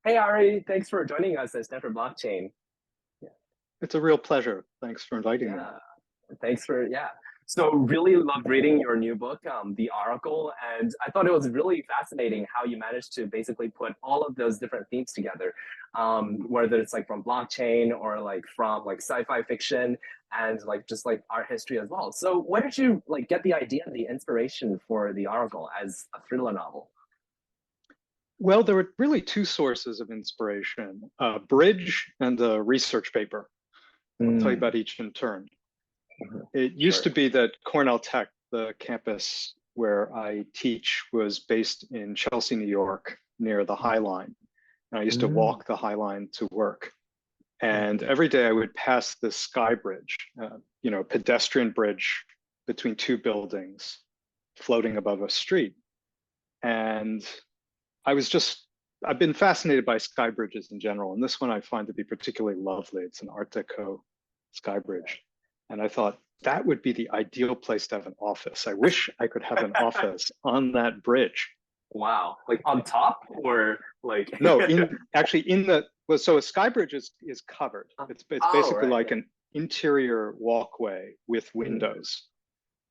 Hey Ari, thanks for joining us at Stanford Blockchain. Yeah, It's a real pleasure. Thanks for inviting me. yeah. Thanks for yeah. So really loved reading your new book, The Oracle, and I thought it was really fascinating how you managed to basically put all of those different themes together, whether it's like from blockchain or like from like sci-fi fiction and like just like art history as well. So where did you like get the idea and the inspiration for The Oracle as a thriller novel? Well, there were really two sources of inspiration, a bridge and a research paper. I'll tell you Mm, about each in turn. mhm. It used to Sure. be that Cornell Tech, the campus where I teach, was based in Chelsea, New York, near the High Line. And I used to Mm, walk the High Line to work. And mhm. every day I would pass the sky bridge, pedestrian bridge between two buildings floating above a street. And I was just, I've been fascinated by sky bridges in general, and this one I find to be particularly lovely. It's an Art Deco sky bridge. And I thought that would be the ideal place to have an office. I wish I could have an office on that bridge. Wow. Like on top or like No, in actually in the well, so a sky bridge is covered. It's Oh, basically right, like yeah. an interior walkway with Mm. windows.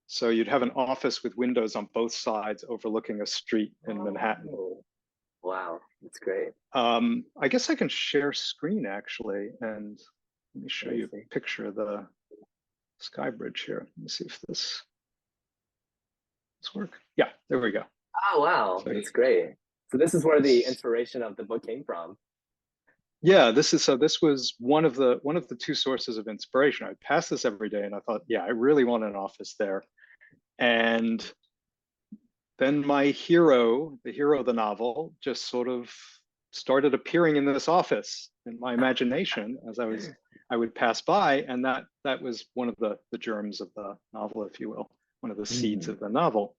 So you'd have an office with windows on both sides overlooking a street in Manhattan. Oh, wow. That's great. I guess I can share screen actually, and let me show Let me you see. a picture of the sky bridge here. Let me see if this work. Yeah, there we go. Oh, wow. So That's great. So this is where the this, inspiration of the book came from. yeah, this was one of the two sources of inspiration. I passed this every day, and I thought, yeah, I really want an office there. And then my hero, the hero of the novel, just sort of started appearing in this office in my imagination as I would pass by, and that was one of the germs of the novel, if you will, one of the seeds Mm. of the novel.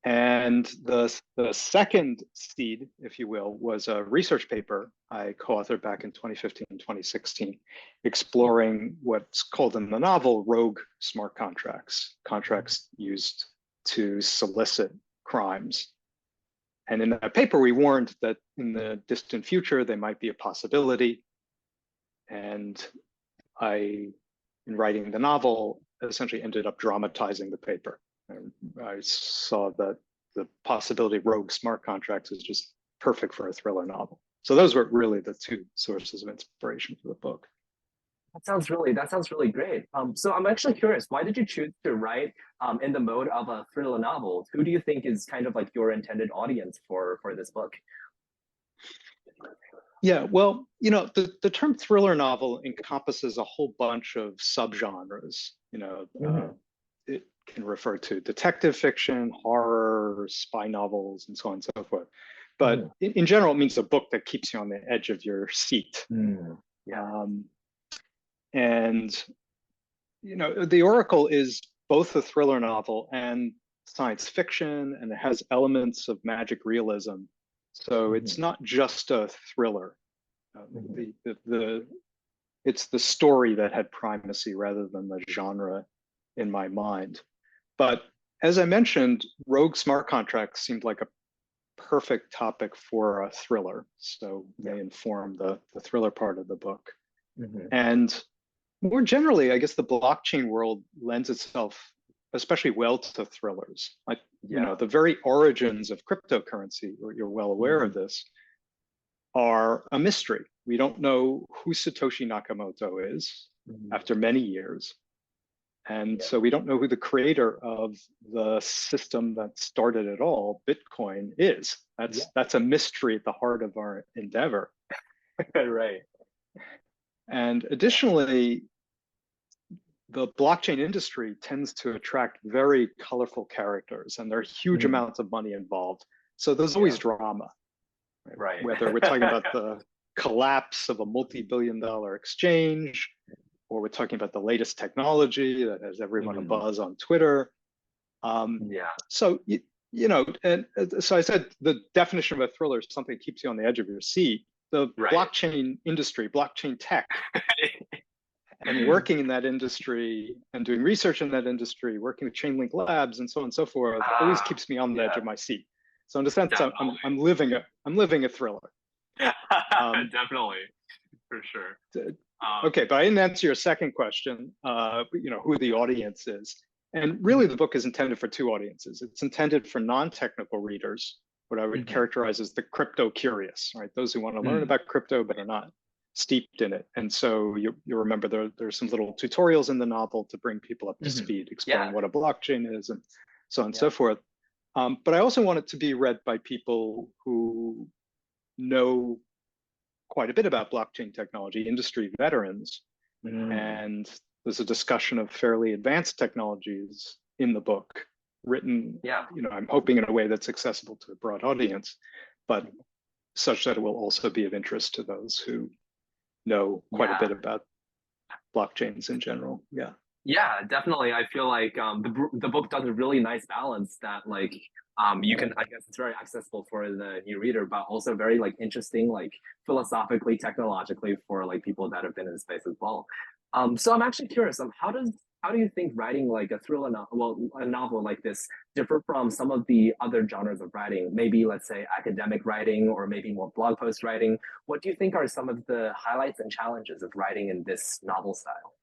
And the second seed, if you will, was a research paper I co-authored back in 2015, 2016, exploring what's called in the novel rogue smart contracts, contracts used to solicit crimes. And in that paper, we warned that in the distant future, they might be a possibility. And I, in writing the novel, essentially ended up dramatizing the paper. And I saw that the possibility of rogue smart contracts is just perfect for a thriller novel. So those were really the two sources of inspiration for the book. That sounds really great. So I'm actually curious, why did you choose to write in the mode of a thriller novel? Who do you think is kind of like your intended audience for this book? Yeah, well, the term thriller novel encompasses a whole bunch of subgenres. Hmm. It can refer to detective fiction, horror, spy novels, and so on and so forth. But Hmm. in general, it means a book that keeps you on the edge of your seat. Mm. Yeah. Um, and The Oracle is both a thriller novel and science fiction, and it has elements of magic realism. So it's Hmm. not just a thriller. Hmm. The it's the story that had primacy rather than the genre in my mind. But as I mentioned, rogue smart contracts seemed like a perfect topic for a thriller, so Yeah. they inform the thriller part of the book. Hmm. And more generally, I guess the blockchain world lends itself especially well to thrillers. Like, Yeah. the very origins of cryptocurrency, you're well aware of Hmm. this, are a mystery. We don't know who Satoshi Nakamoto is Hmm. after many years. And Yeah. so we don't know who the creator of the system that started it all, Bitcoin, is. Yeah. That's a mystery at the heart of our endeavor. Right. And Yeah. additionally, the blockchain industry tends to attract very colorful characters, and there are huge Mhm. amounts of money involved. So there's always Yeah. drama, right? Right. Whether we're talking about the collapse of a multi-billion-dollar exchange, or we're talking about the latest technology that has everyone Mhm. abuzz on Twitter. Um, Yeah. so and so I said the definition of a thriller is something that keeps you on the edge of your seat. The Right. blockchain industry, blockchain tech, and working in that industry and doing research in that industry, working with Chainlink Labs and so on and so forth, always Ah, keeps me on the edge yeah, of my seat. So in a sense, I'm definitely. I'm living a thriller. Definitely, for sure. Okay, but I didn't answer your second question, who the audience is. And really, the book is intended for two audiences. It's intended for non-technical readers, what I would characterize as the crypto curious, right? Those who want to learn about crypto but are not steeped in it. And so you remember there's some little tutorials in the novel to bring people up to speed, explain what a blockchain is and so on and so forth. But I also want it to be read by people who know quite a bit about blockchain technology, industry veterans, and there's a discussion of fairly advanced technologies in the book, written, I'm hoping in a way that's accessible to a broad audience, but such that it will also be of interest to those who know quite a bit about blockchains in general. Yeah, definitely. I feel like the book does a really nice balance that you can, I guess it's very accessible for the new reader, but also very interesting, philosophically, technologically for people that have been in the space as well. So I'm actually curious, how do you think writing a thriller novel, a novel like this differ from some of the other genres of writing? Maybe let's say academic writing or maybe more blog post writing. What do you think are some of the highlights and challenges of writing in this novel style?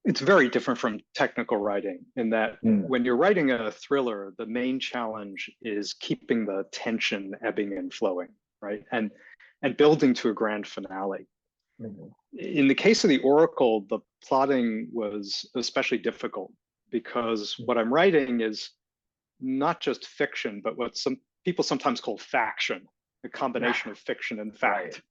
It's very different from technical writing in that when you're writing a thriller, the main challenge is keeping the tension ebbing and flowing, right? And building to a grand finale. In the case of The Oracle, the plotting was especially difficult because what I'm writing is not just fiction, but what some people sometimes call faction, a combination of fiction and fact.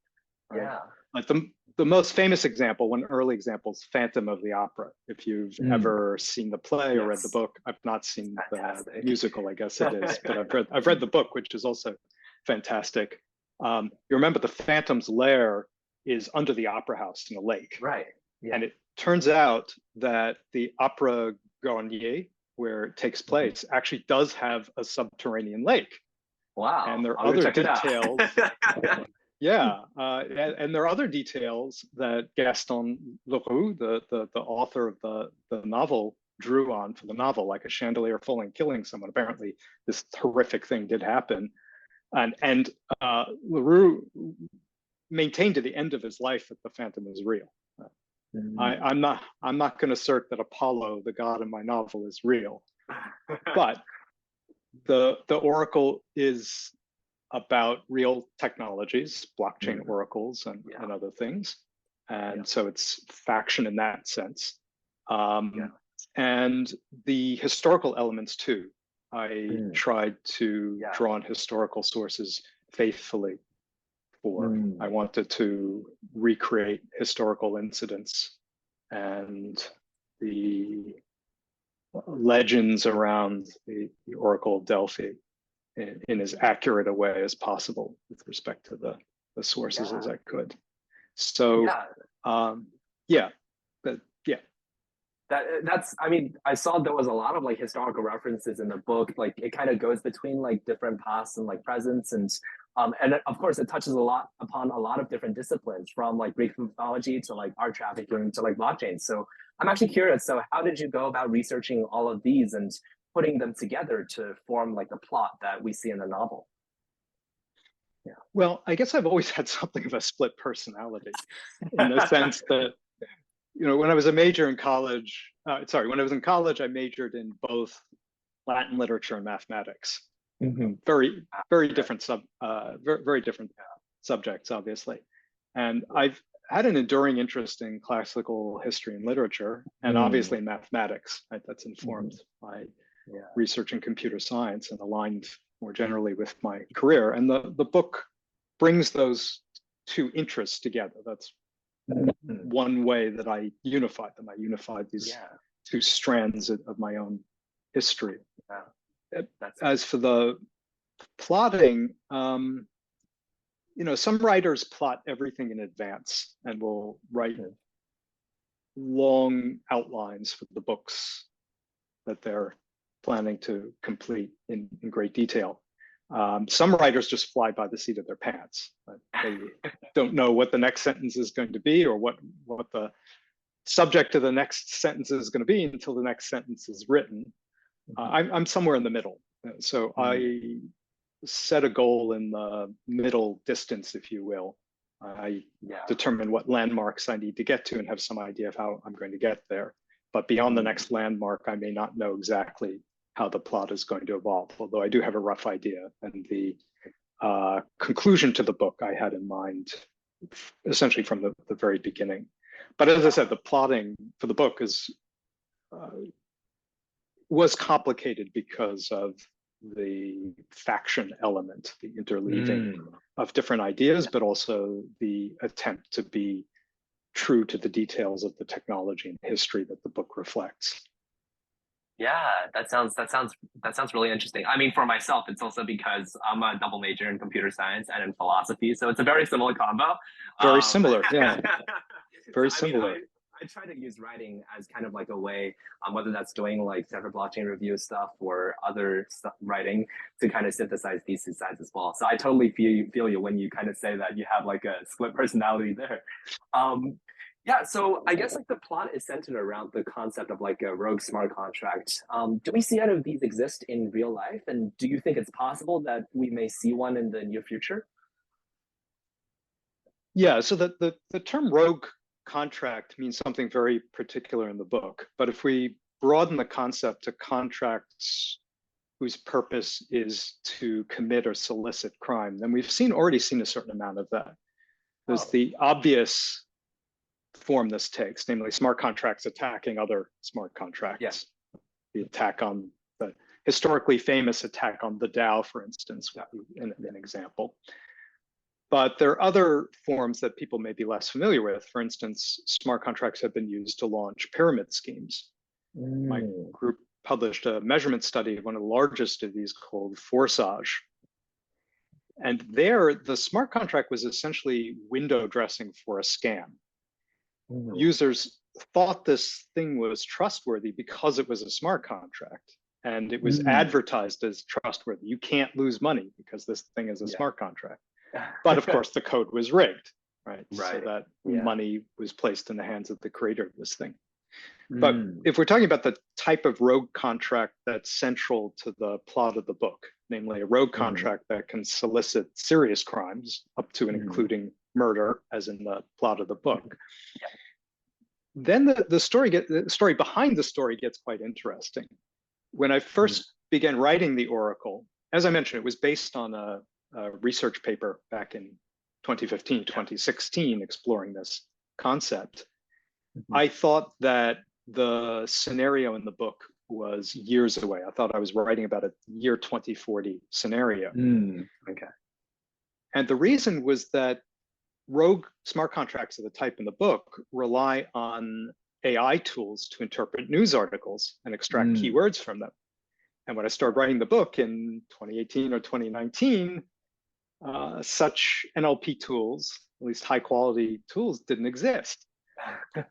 Right? Yeah. Like the most famous example, one early example is Phantom of the Opera. If you've ever seen the play or read the book, I've not seen the musical, I guess it is, but I've read the book, which is also fantastic. You remember the Phantom's lair is under the opera house in a lake. Right. Yeah. And it turns out that the Opera Garnier, where it takes place, actually does have a subterranean lake. Wow. And there are other details. And there are other details that Gaston Leroux, the author of the novel, drew on for the novel, like a chandelier falling, killing someone. Apparently, this horrific thing did happen, and Leroux maintained to the end of his life that the Phantom is real. I'm not going to assert that Apollo, the god in my novel, is real, but the Oracle is about real technologies, blockchain oracles, and other things, and so it's faction in that sense, and the historical elements too. I tried to draw on historical sources faithfully. I wanted to recreate historical incidents and the legends around the Oracle of Delphi in as accurate a way as possible with respect to the sources as I could. So, that's, I mean, I saw there was a lot of historical references in the book. It kind of goes between different pasts and presents, and of course it touches upon a lot of different disciplines, from Greek mythology to art trafficking to blockchain. So I'm actually curious, so how did you go about researching all of these and putting them together to form the plot that we see in the novel? Well, I guess I've always had something of a split personality in the sense that, when I was a major in college, when I was in college, I majored in both Latin literature and mathematics. Very, very different very different subjects, obviously. And I've had an enduring interest in classical history and literature, and obviously mathematics. Right? That's informed my research in computer science and aligned more generally with my career. And the book brings those two interests together. That's one way that I unified them. I unified these two strands of my own history. As for the plotting, some writers plot everything in advance and will write long outlines for the books that they're planning to complete in great detail. Some writers just fly by the seat of their pants. They don't know what the next sentence is going to be or what the subject of the next sentence is going to be until the next sentence is written. I'm somewhere in the middle. So set a goal in the middle distance, if you will. I determine what landmarks I need to get to and have some idea of how I'm going to get there. But beyond the next landmark, I may not know exactly how the plot is going to evolve, although I do have a rough idea. And the conclusion to the book I had in mind essentially from the very beginning. But as I said, the plotting for the book was complicated because of the faction element, the interleaving of different ideas, but also the attempt to be true to the details of the technology and history that the book reflects. Yeah, that sounds really interesting. I mean, for myself, it's also because I'm a double major in computer science and in philosophy, so it's a very similar combo. Very similar, yeah. Very similar. I try to use writing as kind of like a way, whether that's doing like Stanford blockchain review stuff or other writing, to kind of synthesize these two sides as well. So I totally feel you when you kind of say that you have like a split personality there. Yeah, so I guess like the plot is centered around the concept of like a rogue smart contract. Do we see any of these exist in real life? And do you think it's possible that we may see one in the near future? Yeah, so the term rogue contract means something very particular in the book. But if we broaden the concept to contracts whose purpose is to commit or solicit crime, then we've already seen a certain amount of that. There's the obvious form this takes, namely smart contracts attacking other smart contracts. Yes. The attack on the historically famous attack on the Dow, for instance, an example. But there are other forms that people may be less familiar with. For instance, smart contracts have been used to launch pyramid schemes. My group published a measurement study of one of the largest of these called Forsage. And there, the smart contract was essentially window dressing for a scam. Users thought this thing was trustworthy because it was a smart contract. And it was advertised as trustworthy. You can't lose money because this thing is a smart contract. But of course, the code was rigged, right? So that money was placed in the hands of the creator of this thing. But if we're talking about the type of rogue contract that's central to the plot of the book, namely a rogue contract that can solicit serious crimes up to and including murder, as in the plot of the book, then the story behind the story gets quite interesting. When I first began writing the Oracle, as I mentioned, it was based on a research paper back in 2015, 2016, exploring this concept. I thought that the scenario in the book was years away. I thought I was writing about a year 2040 scenario. Okay. And the reason was that rogue smart contracts of the type in the book rely on AI tools to interpret news articles and extract keywords from them. And when I started writing the book in 2018 or 2019, such NLP tools, at least high quality tools, didn't exist.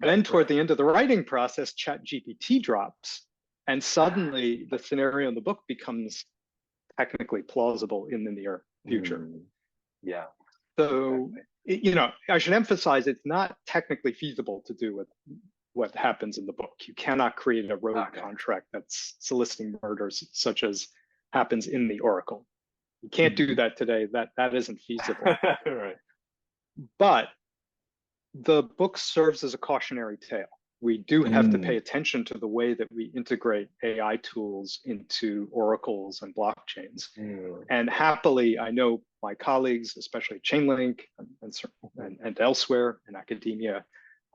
Then toward the end of the writing process, ChatGPT drops, and suddenly the scenario in the book becomes technically plausible in the near future. Yeah. So, I should emphasize it's not technically feasible to do what happens in the book. You cannot create a rogue contract that's soliciting murders, such as happens in the Oracle. You can't do that today. That isn't feasible. Right. But the book serves as a cautionary tale. We do have to pay attention to the way that we integrate AI tools into oracles and blockchains. And happily, I know my colleagues, especially Chainlink and elsewhere in academia,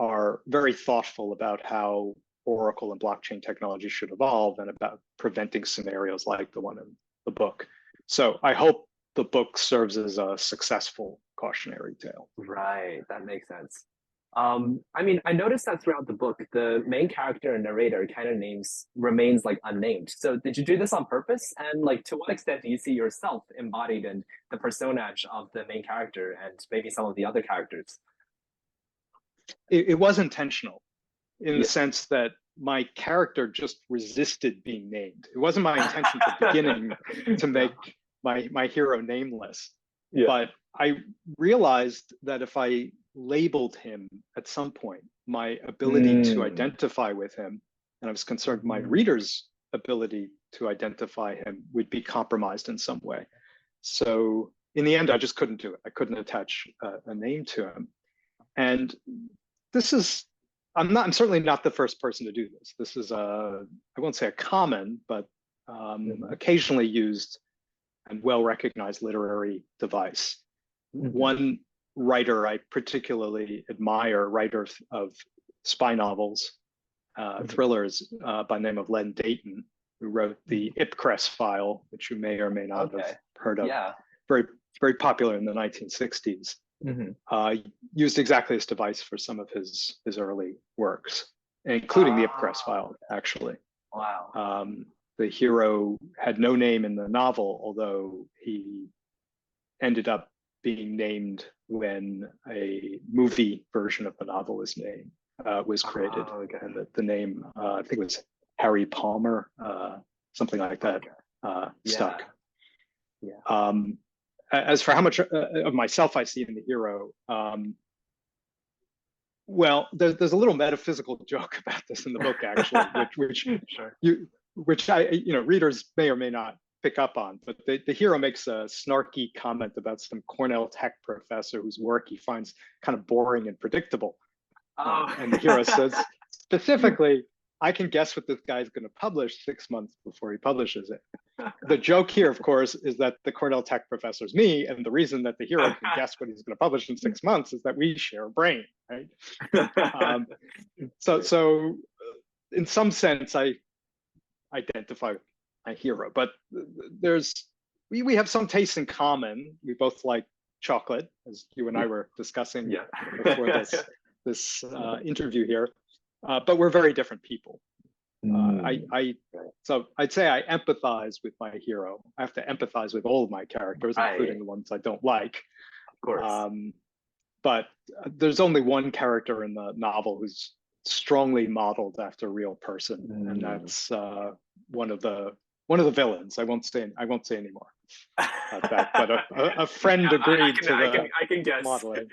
are very thoughtful about how oracle and blockchain technology should evolve and about preventing scenarios like the one in the book. So I hope the book serves as a successful cautionary tale. Right, that makes sense. I mean, I noticed that throughout the book, the main character and narrator kind of remains like unnamed. So did you do this on purpose? And like, to what extent do you see yourself embodied in the personage of the main character and maybe some of the other characters? It was intentional in the sense that my character just resisted being named. It wasn't my intention at the beginning to make my hero nameless. But I realized that if I labeled him at some point, my ability to identify with him, and I was concerned my reader's ability to identify him would be compromised in some way. So in the end, I just couldn't do it. I couldn't attach a name to him. And this is, I'm certainly not the first person to do this. This is I won't say a common, but occasionally used and well-recognized literary device. One writer I particularly admire, writer of spy novels, thrillers by the name of Len Deighton, who wrote the Ipcress file, which you may or may not have heard of. Yeah. Very, very popular in the 1960s. Used exactly this device for some of his early works, including the Ipcress file, actually. Wow. The hero had no name in the novel, although he ended up being named when a movie version of the novel was created. And the name, I think it was Harry Palmer, something like that, stuck. Yeah. As for how much of myself I see in the hero, well, there's a little metaphysical joke about this in the book, actually, which readers may or may not pick up on. But the hero makes a snarky comment about some Cornell Tech professor whose work he finds kind of boring and predictable. And the hero says, specifically, I can guess what this guy's going to publish 6 months before he publishes it. The joke here, of course, is that the Cornell Tech professor is me, and the reason that the hero can guess what he's going to publish in 6 months is that we share a brain, right? So in some sense, I identify with my hero, but we have some tastes in common. We both like chocolate, as you and I were discussing before this interview here. But we're very different people. So I'd say I empathize with my hero. I have to empathize with all of my characters, including the ones I don't like. Of course. But there's only one character in the novel who's strongly modeled after a real person, and that's one of the villains. I won't say anymore about that, but a friend agreed to I can guess. Modeling.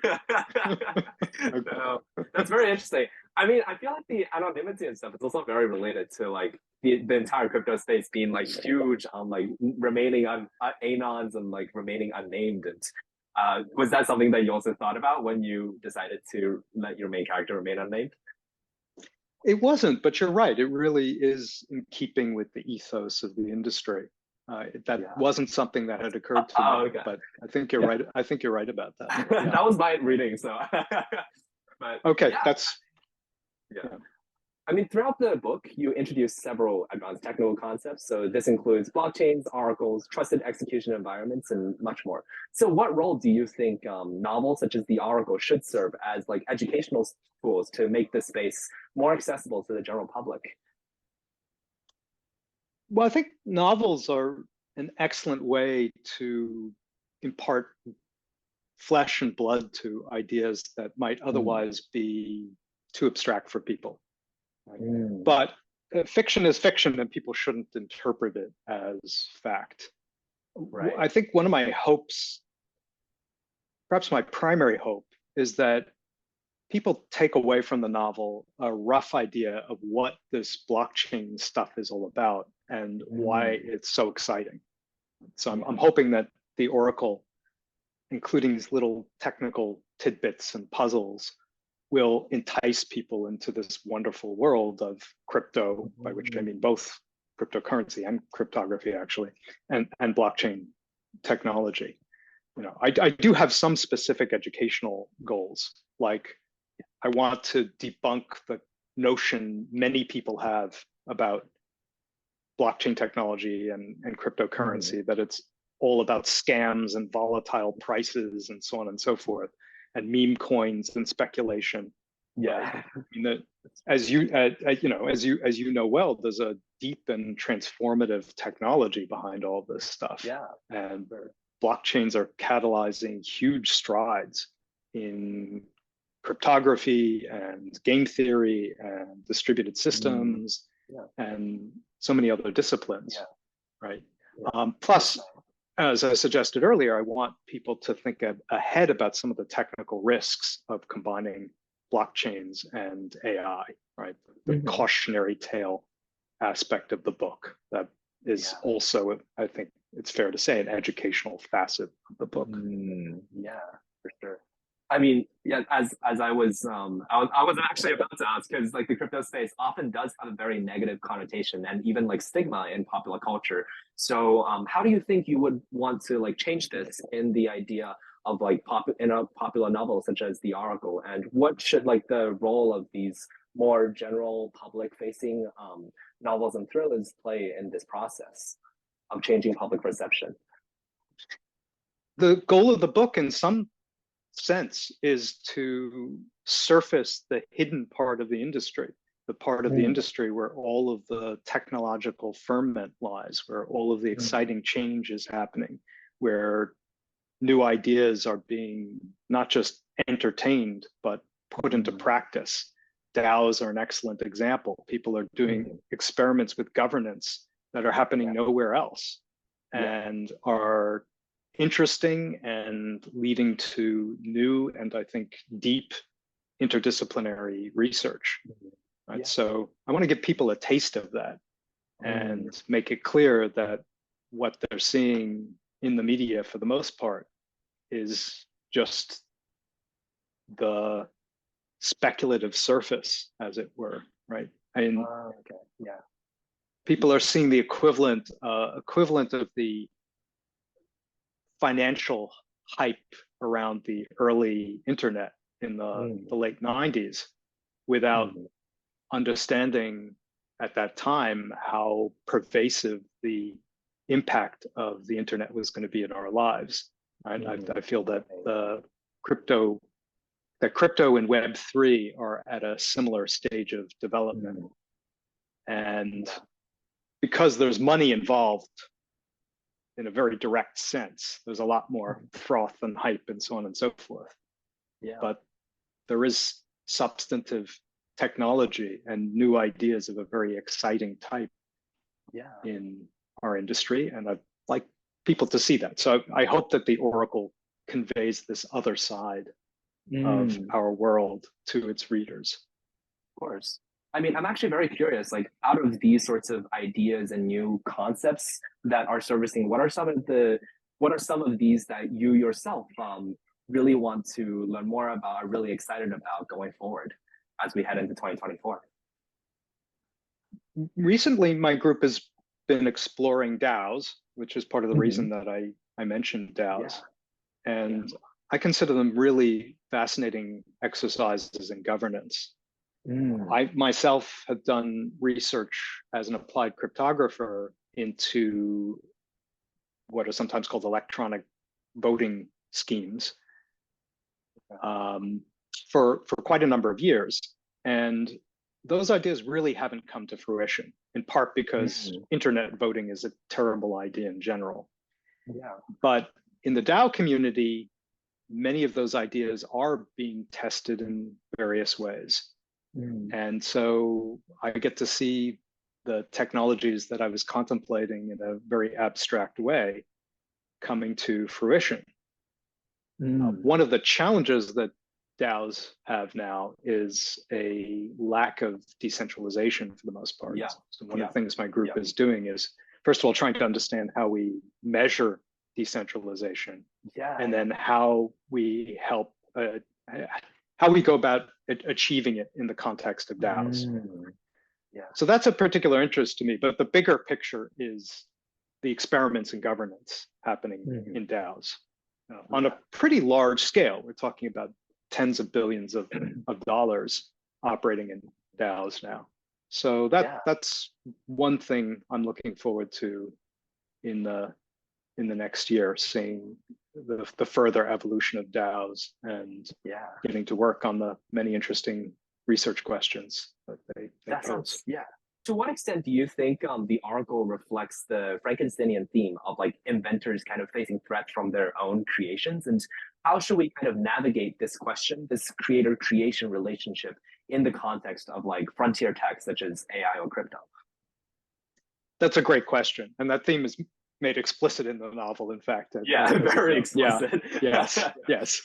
That's very interesting. I mean, I feel like the anonymity and stuff is also very related to like the entire crypto space being like huge on like remaining anons and like remaining unnamed. And was that something that you also thought about when you decided to let your main character remain unnamed? It wasn't, but you're right. It really is in keeping with the ethos of the industry. That wasn't something that had occurred to me, but I think you're right. I think you're right about that. Yeah. That was my reading, so. But, okay, that's. I mean, throughout the book, you introduce several advanced technical concepts. So this includes blockchains, oracles, trusted execution environments, and much more. So what role do you think novels such as the Oracle should serve as like educational tools to make this space more accessible to the general public? Well, I think novels are an excellent way to impart flesh and blood to ideas that might otherwise be too abstract for people. But fiction is fiction, and people shouldn't interpret it as fact. Right. I think one of my hopes, perhaps my primary hope, is that people take away from the novel a rough idea of what this blockchain stuff is all about and why it's so exciting. So I'm hoping that the Oracle, including these little technical tidbits and puzzles, will entice people into this wonderful world of crypto, by which I mean both cryptocurrency and cryptography, actually, and blockchain technology. You know, I do have some specific educational goals, like I want to debunk the notion many people have about blockchain technology and cryptocurrency, that it's all about scams and volatile prices and so on and so forth, and meme coins and speculation. I mean, as you know well, there's a deep and transformative technology behind all this stuff. And blockchains are catalyzing huge strides in cryptography and game theory and distributed systems and so many other disciplines, right? Plus, as I suggested earlier, I want people to think ahead about some of the technical risks of combining blockchains and AI, right? The cautionary tale aspect of the book that is also, I think, it's fair to say, an educational facet of the book. Yeah, for sure. I mean, yeah, as I was I wasn't actually about to ask because like the crypto space often does have a very negative connotation and even like stigma in popular culture. So how do you think you would want to like change this in the idea of like in a popular novel such as The Oracle? And what should like the role of these more general public facing novels and thrillers play in this process of changing public perception? The goal of the book, in some sense, is to surface the hidden part of the industry, the part of the industry where all of the technological ferment lies, where all of the exciting change is happening, where new ideas are being not just entertained, but put into practice. DAOs are an excellent example. People are doing experiments with governance that are happening nowhere else and are interesting and leading to new and I think deep interdisciplinary research. Right? So I want to give people a taste of that and make it clear that what they're seeing in the media for the most part is just the speculative surface, as it were, right? And people are seeing the equivalent of the financial hype around the early internet in the late 90s without understanding at that time how pervasive the impact of the internet was going to be in our lives. Right? I feel that crypto and Web3 are at a similar stage of development. And because there's money involved in a very direct sense, there's a lot more froth and hype and so on and so forth. But there is substantive technology and new ideas of a very exciting type in our industry. And I'd like people to see that. So I hope that the Oracle conveys this other side of our world to its readers. Of course. I mean, I'm actually very curious, like out of these sorts of ideas and new concepts that are servicing, what are some of these that you yourself really want to learn more about, are really excited about going forward as we head into 2024? Recently, my group has been exploring DAOs, which is part of the reason that I mentioned DAOs. And I consider them really fascinating exercises in governance. I myself have done research as an applied cryptographer into what are sometimes called electronic voting schemes for quite a number of years. And those ideas really haven't come to fruition, in part because internet voting is a terrible idea in general. But in the DAO community, many of those ideas are being tested in various ways. And so I get to see the technologies that I was contemplating in a very abstract way coming to fruition. One of the challenges that DAOs have now is a lack of decentralization for the most part. So one of the things my group is doing is, first of all, trying to understand how we measure decentralization, and then how we help, how we go about achieving it in the context of DAOs. So that's a particular interest to me, but the bigger picture is the experiments in governance happening in DAOs on a pretty large scale. We're talking about tens of billions of dollars operating in DAOs now. So that's one thing I'm looking forward to in the next year, seeing the further evolution of DAOs and getting to work on the many interesting research questions that they pose. To what extent do you think the Oracle reflects the Frankensteinian theme of like inventors kind of facing threats from their own creations? And how should we kind of navigate this question, this creator-creation relationship in the context of like frontier tech such as AI or crypto? That's a great question. And that theme is made explicit in the novel, in fact. Very explicit. Yes.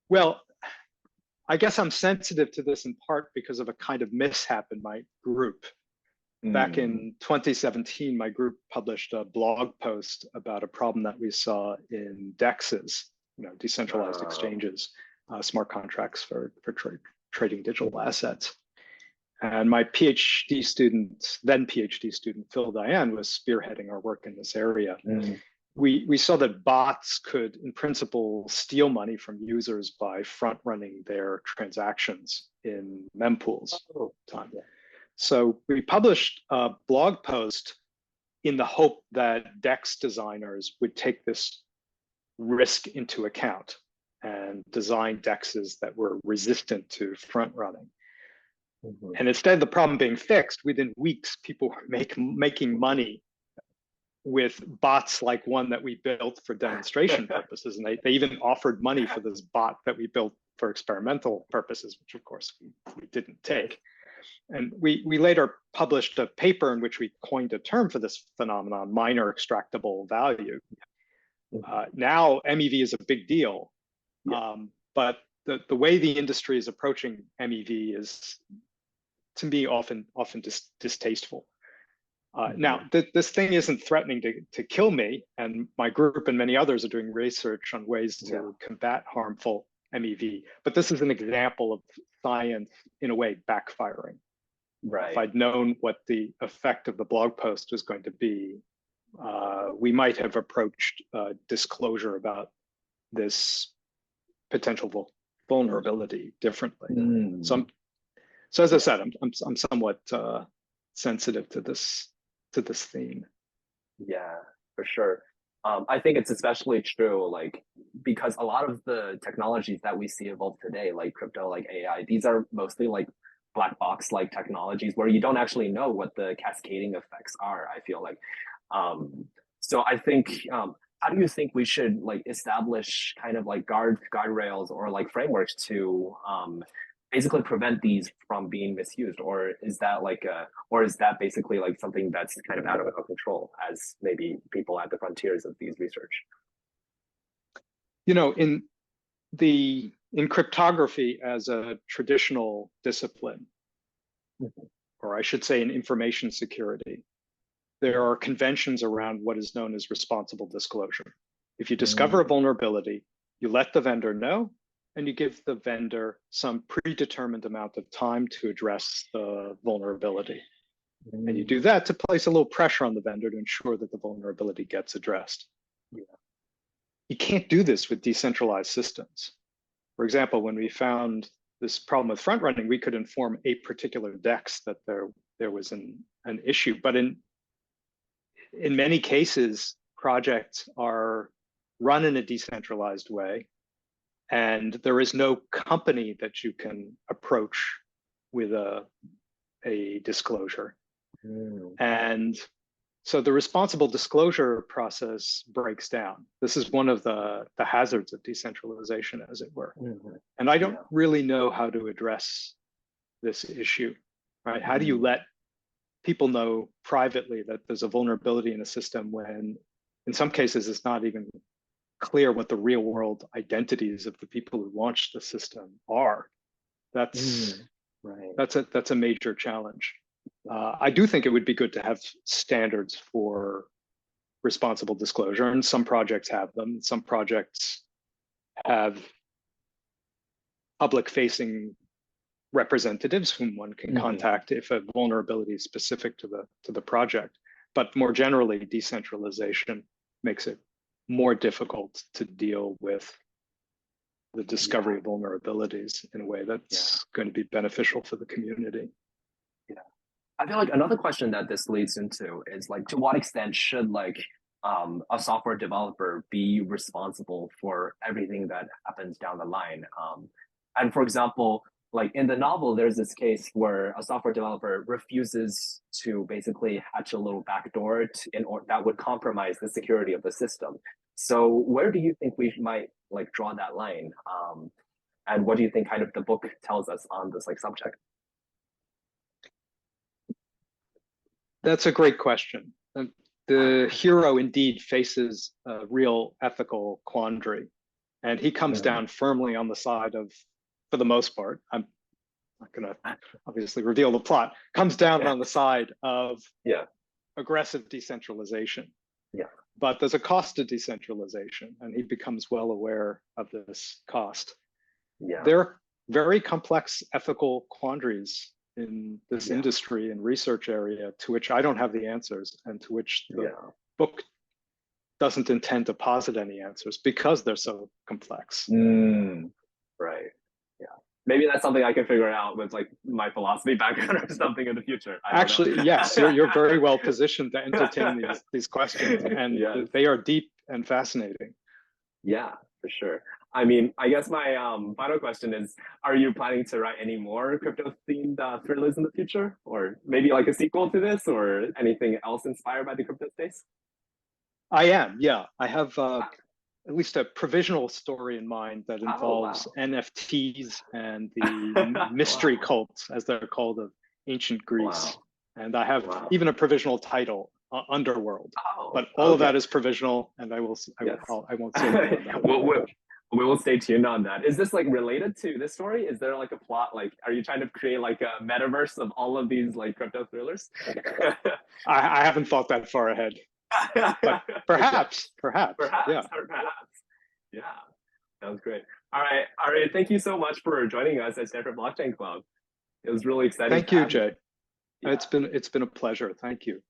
Well, I guess I'm sensitive to this in part because of a kind of mishap in my group. back in 2017, my group published a blog post about a problem that we saw in DEXs, decentralized exchanges, smart contracts for trading digital assets. And my PhD student, then PhD student, Phil Diane, was spearheading our work in this area. We saw that bots could, in principle, steal money from users by front-running their transactions in mempools. So we published a blog post in the hope that DEX designers would take this risk into account and design DEXs that were resistant to front-running. And instead of the problem being fixed, within weeks, people were making money with bots like one that we built for demonstration purposes. And they even offered money for this bot that we built for experimental purposes, which of course we didn't take. And we later published a paper in which we coined a term for this phenomenon, minor extractable value. Now MEV is a big deal, but the way the industry is approaching MEV is, to me, often distasteful. Now, this thing isn't threatening to kill me, and my group and many others are doing research on ways to combat harmful MEV. But this is an example of science, in a way, backfiring. Right. If I'd known what the effect of the blog post was going to be, we might have approached disclosure about this potential vulnerability differently. So as I said, I'm somewhat sensitive to this theme. Yeah, for sure. I think it's especially true, like, because a lot of the technologies that we see evolve today, like crypto, like AI, these are mostly like black box like technologies where you don't actually know what the cascading effects are, I feel like. So I think, how do you think we should like establish kind of like guardrails or like frameworks to basically prevent these from being misused? Or is that basically like something that's kind of out of our control as maybe people at the frontiers of these research? In cryptography as a traditional discipline, or I should say in information security, there are conventions around what is known as responsible disclosure. If you discover a vulnerability, you let the vendor know, and you give the vendor some predetermined amount of time to address the vulnerability. And you do that to place a little pressure on the vendor to ensure that the vulnerability gets addressed. You can't do this with decentralized systems. For example, when we found this problem with front running, we could inform a particular DEX that there was an issue. But in many cases, projects are run in a decentralized way, and there is no company that you can approach with a disclosure. And so the responsible disclosure process breaks down. This is one of the hazards of decentralization, as it were. And I don't really know how to address this issue, right? How do you let people know privately that there's a vulnerability in a system when in some cases it's not even clear what the real world identities of the people who launched the system are? That's a major challenge. I do think it would be good to have standards for responsible disclosure, and some projects have them. Some projects have public-facing representatives whom one can contact if a vulnerability is specific to the project. But more generally, decentralization makes it more difficult to deal with the discovery of vulnerabilities in a way that's going to be beneficial for the community. I feel like another question that this leads into is like, to what extent should like a software developer be responsible for everything that happens down the line? And for example, like in the novel, there's this case where a software developer refuses to basically hatch a little backdoor that would compromise the security of the system. So where do you think we might like draw that line? And what do you think kind of the book tells us on this like subject? That's a great question. The hero indeed faces a real ethical quandary, and he comes down firmly on the side of, for the most part, not going to obviously reveal the plot, comes down on the side of Yeah. aggressive decentralization. Yeah. But there's a cost to decentralization, and he becomes well aware of this cost. Yeah. There are very complex ethical quandaries in this industry and research area to which I don't have the answers, and to which the book doesn't intend to posit any answers because they're so complex. Right. Yeah. Maybe that's something I can figure out with like my philosophy background or something in the future. Actually, yes, you're very well positioned to entertain these questions, and they are deep and fascinating. Yeah, for sure. I mean, I guess my final question is, are you planning to write any more crypto-themed thrillers in the future? Or maybe like a sequel to this or anything else inspired by the crypto space? I am, yeah. I have at least a provisional story in mind that involves NFTs and the mystery cults, as they're called, of ancient Greece. And I have even a provisional title, Underworld. But all of that is provisional, and I won't say more about it. We will stay tuned on that. Is this like related to this story? Is there like a plot? Like, are you trying to create like a metaverse of all of these like crypto thrillers? I haven't thought that far ahead. But perhaps. Yeah. Sounds great. All right, Ari, thank you so much for joining us at Stanford Blockchain Club. It was really exciting. Thank you, Jay. It's been a pleasure. Thank you.